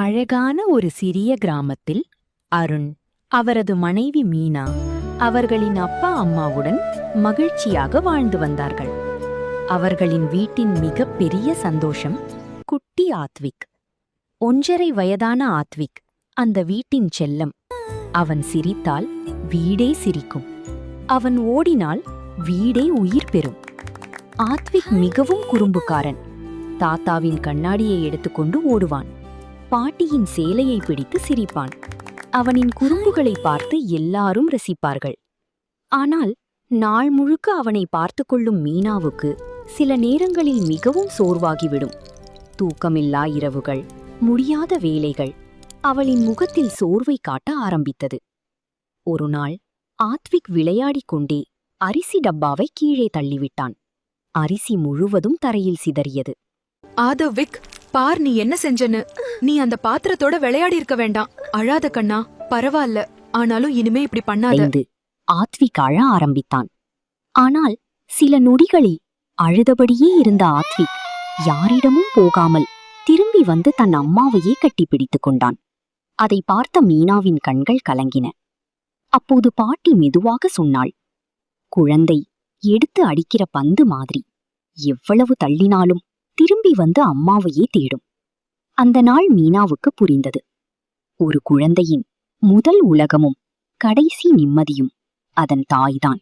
அழகான ஒரு சிறிய கிராமத்தில் அருண், அவரது மனைவி மீனா, அவர்களின் அப்பா அம்மாவுடன் மகிழ்ச்சியாக வாழ்ந்து வந்தார்கள். அவர்களின் வீட்டின் மிகப் பெரிய சந்தோஷம் குட்டி ஆத்விக். 1.5 வயதான ஆத்விக் அந்த வீட்டின் செல்லம். அவன் சிரித்தால் வீடே சிரிக்கும். அவன் ஓடினால் வீடே உயிர் பெறும். ஆத்விக் மிகவும் குறும்புக்காரன். தாத்தாவின் கண்ணாடியை எடுத்துக்கொண்டு ஓடுவான். பாட்டியின் சேலையை பிடித்து சிரிப்பான். அவனின் குறும்புகளை பார்த்து எல்லாரும் ரசிப்பார்கள். ஆனால் நாள் முழுக்க அவனை பார்த்து கொள்ளும் மீனாவுக்கு சில நேரங்களில் மிகவும் சோர்வாகிவிடும். தூக்கமில்லா இரவுகள், முடியாத வேலைகள் அவளின் முகத்தில் சோர்வை காட்ட ஆரம்பித்தது. ஒரு நாள் ஆத்விக் விளையாடிக் கொண்டே அரிசி டப்பாவை கீழே தள்ளிவிட்டான். அரிசி முழுவதும் தரையில் சிதறியது. ஆதவிக், பார் நீ என்ன செஞ்சன்னு. நீ அந்த பாத்திரத்தோட விளையாடி இருக்க வேண்டாம். அழாத கண்ணா, பரவாயில்ல. ஆனாலும் இனிமே இப்படி பண்ணாத. ஆத்விக் அழ ஆரம்பித்தான். ஆனால் சில நொடிகளில் அழுதபடியே இருந்த ஆத்விக் யாரிடமும் போகாமல் திரும்பி வந்து தன் அம்மாவையே கட்டிப்பிடித்துக் கொண்டான். அதை பார்த்த மீனாவின் கண்கள் கலங்கின. அப்போது பாட்டி மெதுவாக சொன்னாள், குழந்தை எடுத்து அடிக்கிற பந்து மாதிரி, எவ்வளவு தள்ளினாலும் திரும்பி வந்து அம்மாவையே தேடும். அந்த நாள் மீனாவுக்கு புரிந்தது. ஒரு குழந்தையின் முதல் உலகமும் கடைசி நிம்மதியும் அதன் தாய்தான்.